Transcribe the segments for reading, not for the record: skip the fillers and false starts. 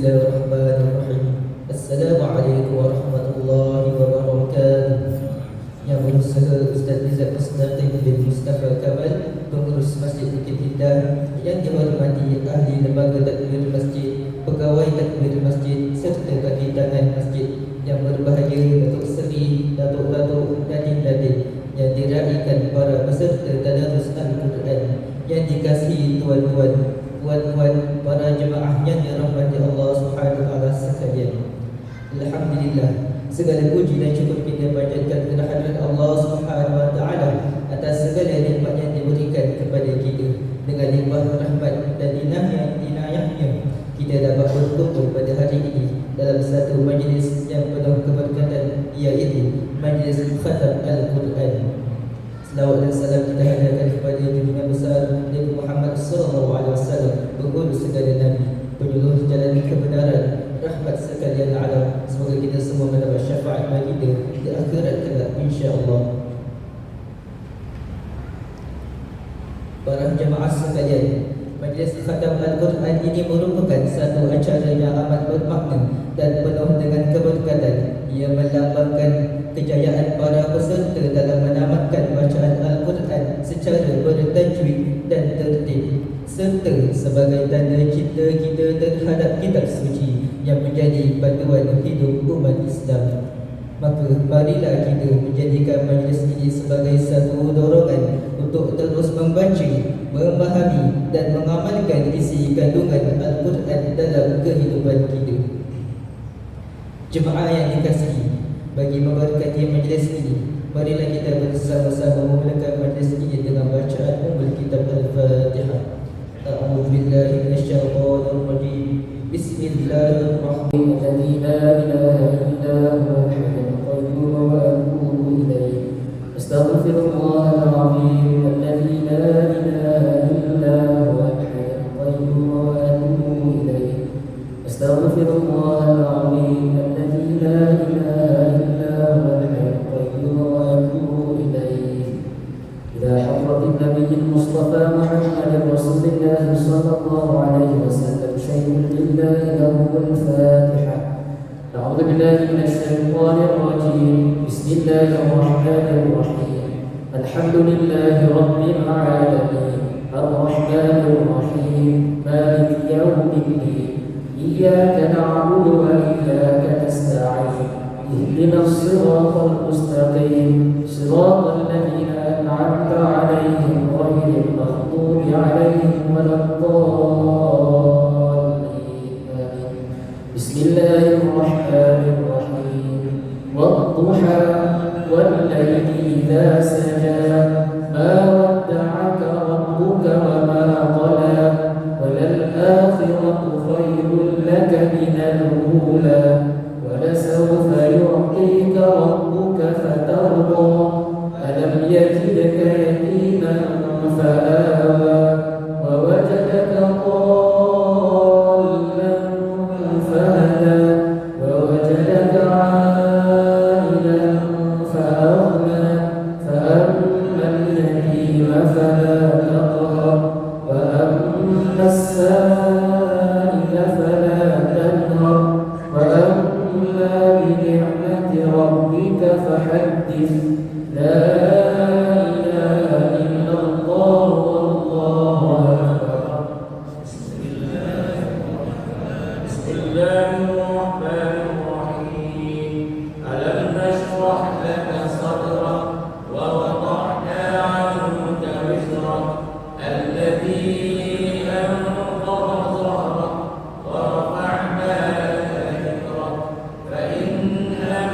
Bismillahirrahmanirrahim. Assalamualaikum warahmatullahi wabarakatuh. Yang berusaha Ustaz Izzat Musnaqim bin Mustafa Kamal, pengurus Masjid Bukit Indah, yang dihormati ahli lembaga takmir masjid, pegawai takmir masjid serta kaki tangan masjid, yang berbahagia Datuk Seri, Datuk-datuk, Datin-datin, yang diraikan para peserta tadarus Al-Quran, yang dikasihi tuan-tuan, puan-puan, para jemaah yang dirahmati Allah Subhanahu wa taala sekalian. Alhamdulillah, segala puji dan syukur kita panjatkan kehadirat Allah Subhanahu wa taala atas segala nikmat yang diberikan kepada kita. Dengan limpah rahmat dan inayahnya, kita dapat berkumpul pada hari ini dalam satu majlis yang penuh keberkatan, iaitu majlis khatam Al-Quran. Selawat dan salam kita hadirkan kepada junjungan besar Nabi Muhammad sallallahu alaihi wasallam, penghulu segala nabi, penyuluh jalan kebenaran, rahmat sekalian alam. Semoga kita semua mendapat syafaat baginda di akhirat kelak, insya-Allah. Para jemaah sekalian, majlis khatam Al-Quran ini merupakan satu acara yang amat bermakna dan penuh dengan keberkatan. Ia melambangkan kejayaan para peserta dalam menamatkan bacaan Al-Quran secara bertajwid dan tertib, serta sebagai tanda cinta kita terhadap kitab suci yang menjadi panduan hidup umat Islam. Maka marilah kita menjadikan majlis ini sebagai satu dorongan untuk terus membaca, memahami dan mengamalkan isi kandungan Al-Quran dalam kehidupan kita. Jemaah yang dikasihi, bagi memberkati majlis ini, marilah kita bersama-sama memulakan majlis ini dengan bacaan ummul kitab Al-Fatihah. A'udzu billahi minasyaitonir rajim. Bismillahirrahmanirrahim. Alladzi la ilaha illa huwal hayyul qayyum wa atubu ilaih. Astaghfirullahal azim alladzi la ilaha illa huwal hayyul qayyum wa atubu ilaih. Astaghfirullahal azim alladzi la ilaha illa huwal hayyul qayyum wa atubu ilaih. Ila hadratin nabiyil mustafa Muhammadin Rasulillah sallallahu alaihi wasallam. شيء لله له الفاتحة. أعوذ بالله من الشيطان الرجيم. بسم الله الرحمن الرحيم. الحمد لله رب العالمين الرحمن الرحيم مالك يوم الدين إياك نعبد وإياك نستعين اهدنا الصراط المستقيم صراط الذين أنعمت عليهم غير المغضوب عليهم ولا الضالين. بسم الله الرحمن الرحيم. والضحى والليل إذا سجى ما ودعك ربك وما قلى وللآخرة خير لك من الأولى ولسوف يعطيك ربك فترضى ألم يجدك يتيما فآوى ووجدك ضالا فهدى ووجدك عائلا فأغنى فأما اليتيم فلا تقهر وأما السائل فلا تنهر وأما بنعمة ربك فحدث. لا إله إلا الله والله أكبر. بسم الله الرحمن الرحيم. ألم نشرح لك صدرك ووضعنا عنك وزرك الذي أنقض ظهرك ورفعنا لك ذكرك فإن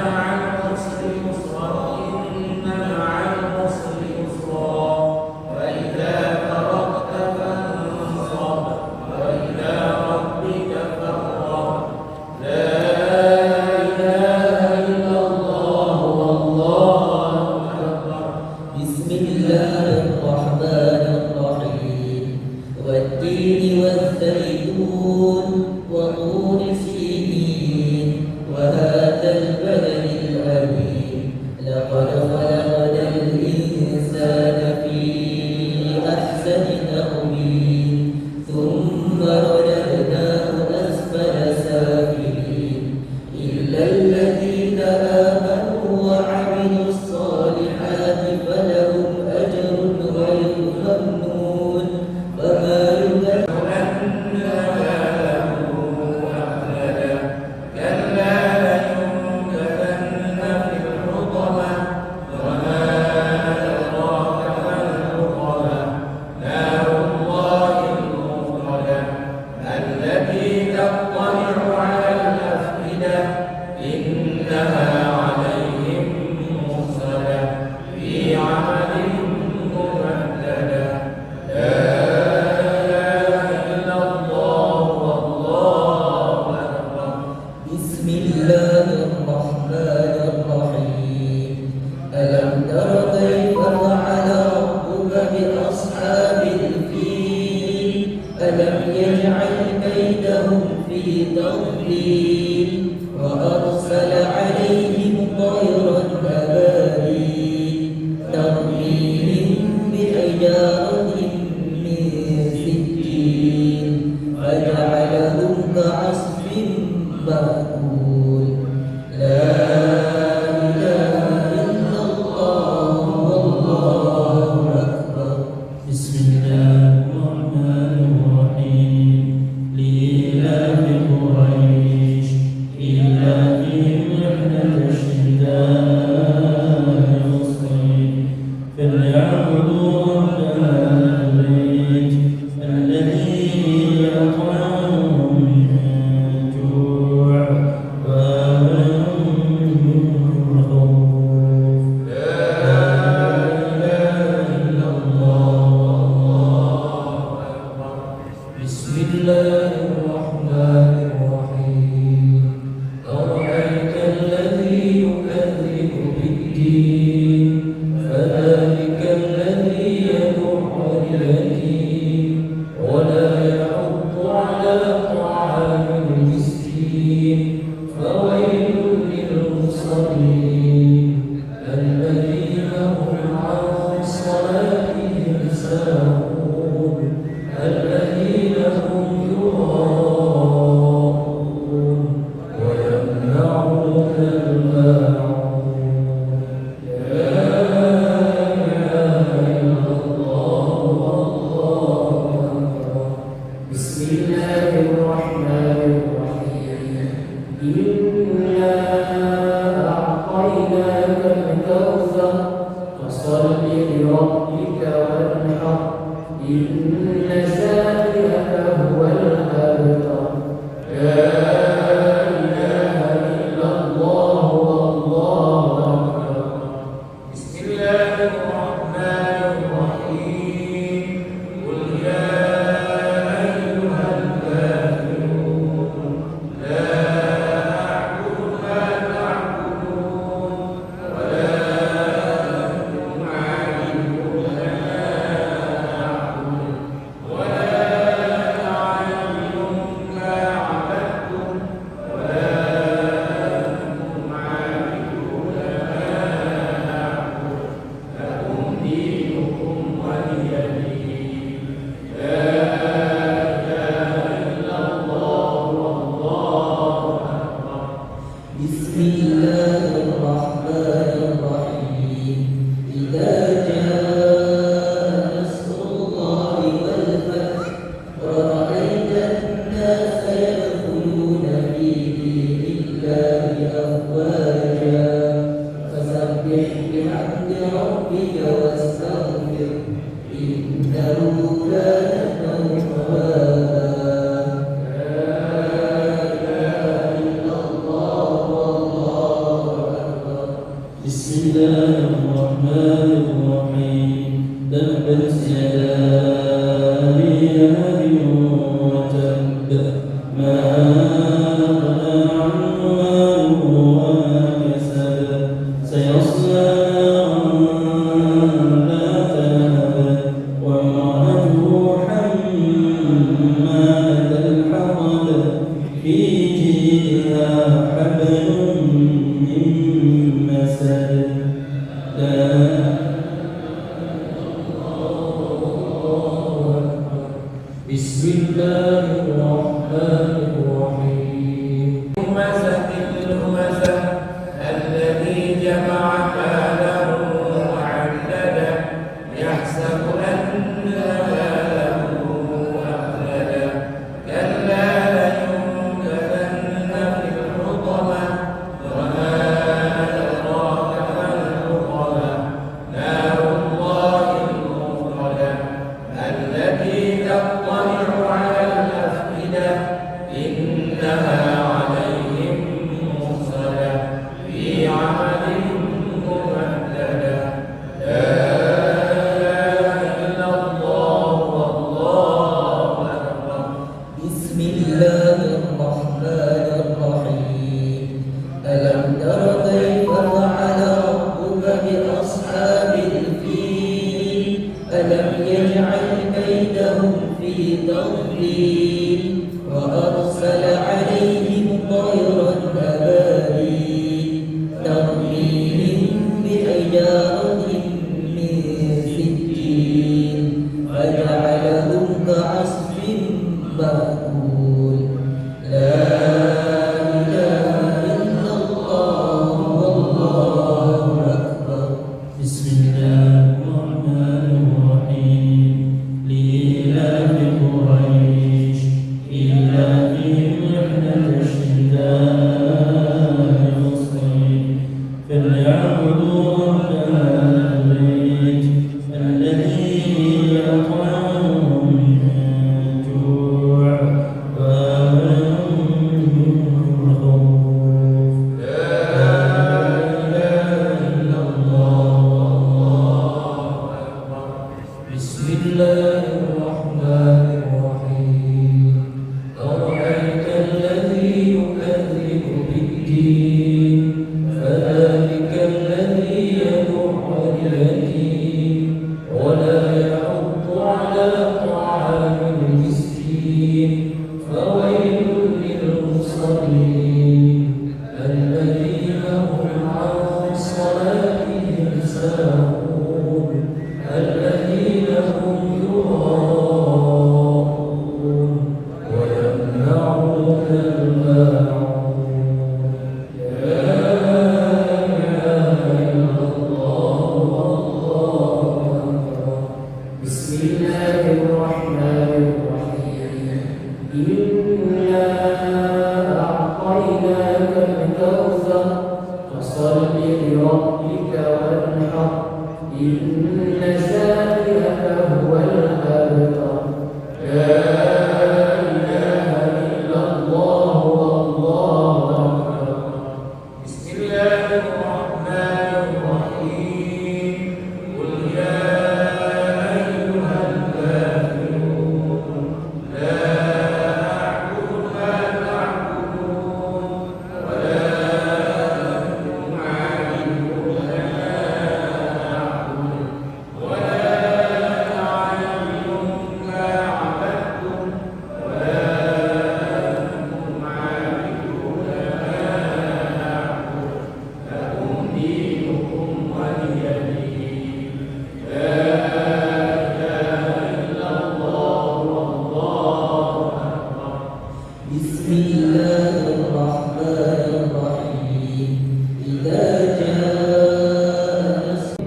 مع العسر يسرا إن مع العسر يسرا فإذا فرغت فانصب وإلى ربك فارغب. لا إله إلا الله والله أكبر. بسم الله الرحمن الرحيم. والتين والزيتون وطور سينين وهذا البلد الأمين لقد خلقنا الإنسان في أحسن تقويم ثم رددناه أسفل سافلين سجين وأرسل عليهم طيرا أبابيل ترميهم بحجارة من سجين فجعلهم كعصف مأكول لا إله إلا الله والله أكبر. بسم الله الرحمن الرحيم. لإيلاف قريش إيلافهم رحلة الشتاء والصيف فليعبدوا رب هذا البيت الذي أطعمهم من جوع وآمنهم من خوف. لا إله إلا الله. بسم الله الرحمن الرحيم. أرأيت الذي يكذب بالدين فذلك الذي يدع اليتيم ولا يحض على طعام المسكين فويل للمصلين الذين هم عن صلاتهم ساهون الذين هم يراءون ويمنعون الماعون. لا إله إلا الله والله أكبر. بسم الله الرحمن الرحيم. إنا أعطيناك الكوثر فصل لربك وانحر إن شانئك هو الأبتر. لا إله إلا الله والله أكبر. بسم الله الرحمن الرحيم. قل يا أيها الكافرون لا أعبد ما تعبدون ولا أنتم عابدون ما أعبد ولا أنا عابد ما عبدتم ولا أنتم عابدون ما أعبد لكم دينكم ولي دين. لا إله إلا الله والله أكبر. بسم الله الرحمن الرحيم. إذا جاء نصر الله والفتح ورأيت الناس يدخلون في دين الله أفواجا فسبح بحمد ربك واستغفره إنه كان توابا. بسم الله الرحمن الرحيم. تبت يدا أبي لهب وتب ما أغنى عنه ماله وما كسب سيصلى نارا ذات لهب وامرأته حمالة الحطب في جيدها حبل من مسد. بسم الله الرحمن الرحيم. همزة الهمزة الذي جمع ماله وعدده يحسب أن ماله أخلده كلا لينبذن في الحطمة وما أدراك ما الحطمة نار الله الموقدة التي تطلع على الأفئدة إنها عليهم مرسلة في عمد ممددة. لا إله إلا الله والله أكبر. بسم الله الرحمن الرحيم. ألم تر كيف فعل ربك بأصحاب الفيل ألم يجعل كيدهم في تضليل وأرسل عليهم الذي أطعمهم من جوع وآمنهم من خوف. لا إله إلا الله. بسم الله الرحمن الرحيم. أرأيت الذي يكذب بالدين فذلك الذي يدع اليتيم ولا يحض على طعام المسكين فويل للمصلين الذين هم عن صلاتهم ساهون الذين هم يراءون ويمنعون الماعون. لا إله إلا الله والله أكبر. بسم الله الرحمن الرحيم. إنا أعطيناك الكوثر فصل لربك وانحر إن شانئك هو الأبتر. لا إله إلا الله والله أكبر. بسم الله الرحمن الرحيم. قل يا أيها الكافرون لا أعبد ما تعبدون ولا أنتم عابدون ما أعبد ولا أنا عابد ما عبدتم ولا أنتم عابدون ما أعبد لكم دينكم ولي دين. لا إله إلا الله والله أكبر. بسم الله الرحمن الرحيم. إذا جاء نصر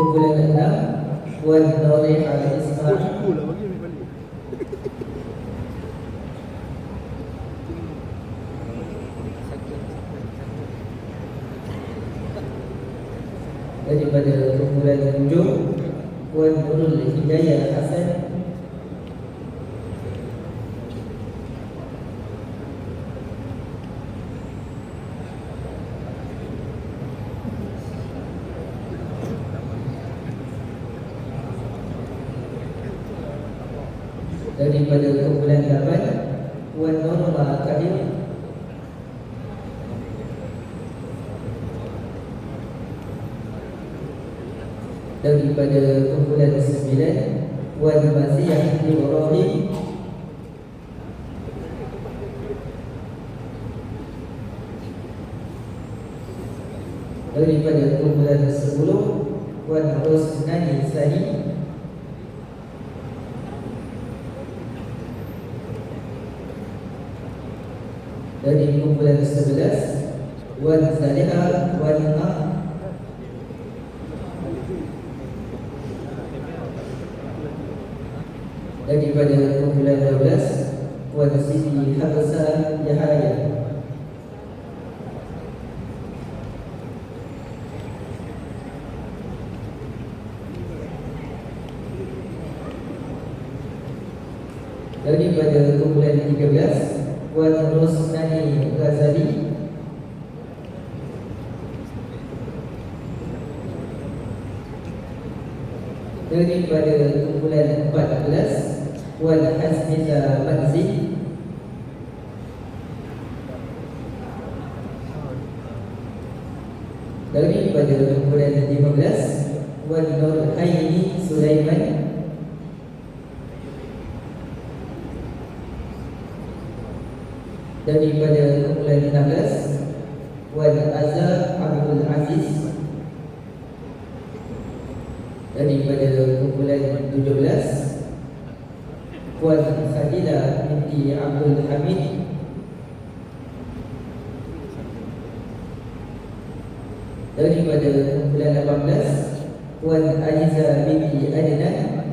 kumpulan 6 Wan Nuri Al-Islam daripada kumpulan 7 Wan Nurul Hidayah Hasan daripada kumpulan 8 Wan Nur Kadir daripada kumpulan 9 Wan Maziyah Ibrahim daripada kumpulan 10 Wan Rosnani Sani dari kumpulan 11 Wan Zaliha Wan Ha daripada kumpulan 12 Wan Siti Habsa Yahaya daripada kumpulan 13 Wan Rosnani Ghazali daripada kumpulan 14 Wan Hasmiza Manzil daripada kumpulan 15 Wan Nur Haini Sulaiman daripada kumpulan 16 Wan Azhar Abdul Aziz daripada kumpulan 17 Puan Khadila binti Abdul Hamid daripada kumpulan 18 Puan Aliza binti Adnan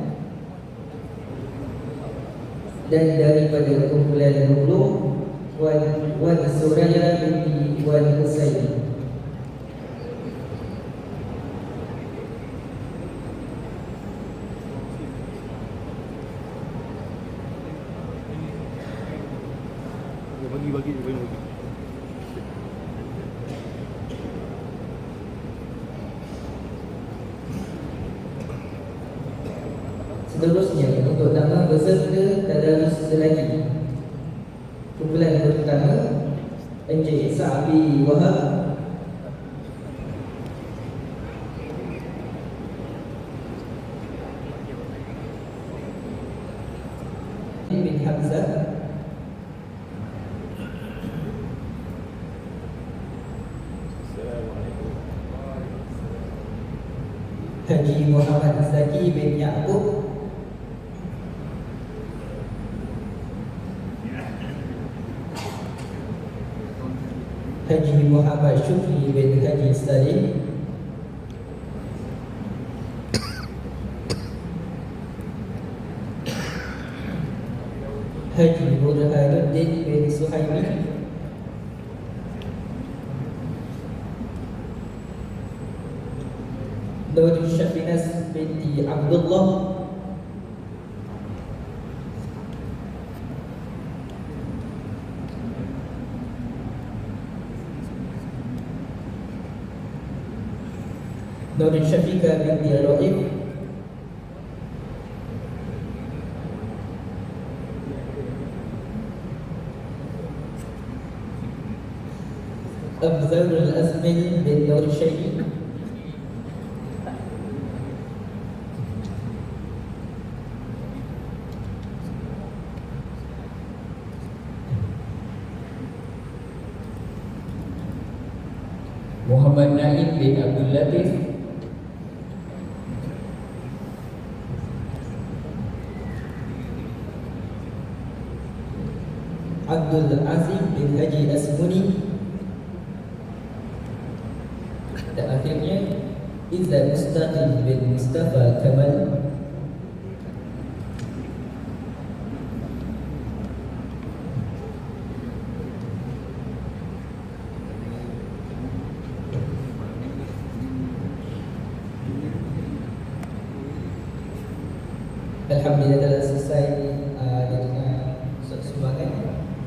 Dan daripada kumpulan Bengkulu, Wan Suraya binti Wan Husaini. Bagi. Seterusnya, untuk nama peserta tadarus lelaki, kumpulan pertama Encik Sa'bi Wahab, bin Hamzah, Haji Muhammad Zaki bin Ya'qub, Haji Muhammad Syukri bin Haji Salim, Haji Burhanuddin bin Suhaimi, Nur Syafinas binti Abdullah, Nur Syafika binti Raif, Abzarul Azmin bin Nur Syai'i, Muhammad Naim bin Abdul Latif, Abdul Azim bin Haji Asmuni, dan akhirnya Izzat Mustaqim bin Mustafa Kamal. Alhamdulillah telah selesai dengan sumbangan.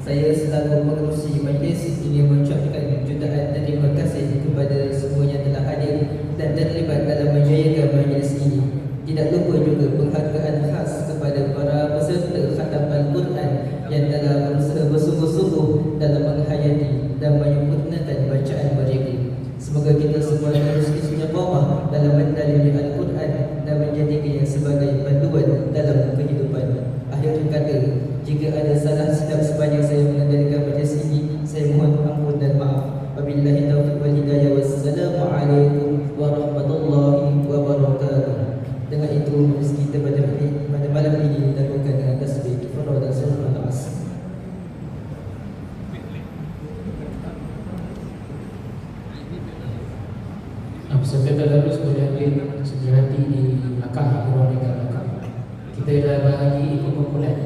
Saya selaku pengerusi majlis ini mengucapkan jutaan terima kasih kepada semua yang telah hadir dan terlibat dalam menjayakan majlis ini. Tidak lupa juga penghargaan khas kepada para peserta khatam Al-Quran yang telah berusaha bersungguh-sungguh dalam menghayati dan menyempurnakan bacaan mereka. Semoga kita semua terus istiqamah dalam mendalimi Al-Quran dan menjadikannya sebagai panduan dalam kehidupan. Akhir kata, jika ada salah silap sepanjang saya mengendalikan majlis ini, saya mohon ampun dan maaf. Wabillahi taufiq wal hidayah. Wassalamualaikum warahmatullahi wabarakatuh. Dengan itu, majlis kita pada malam ini dilakukan dengan tasbih, kifarah dan surah Al-Asr. peserta tadarus boleh ambil sejahat di belakang, di ruang dekat belakang. Kita dah bagi ikut kumpulan.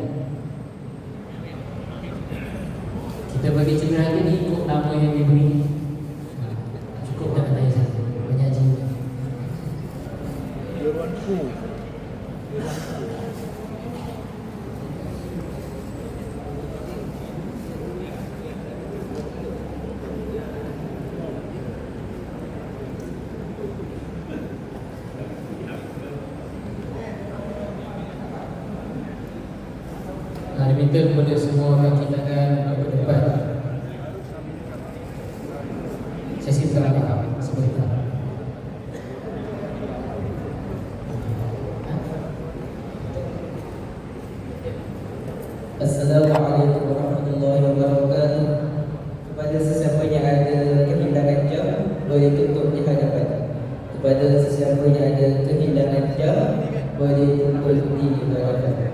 Kita bagi sejahat ini ikut nama yang diberi. Cukup tak ada satu, banyak jiwa. Minta kepada semua kaki tangan ke depan. Sesi pertama sebentar. Assalamualaikum warahmatullahi wabarakatuh. Kepada sesiapa yang ada kehilangan jam, boleh tutup di hadapan. Kepada sesiapa yang ada kehilangan jam, boleh tutup di hadapan.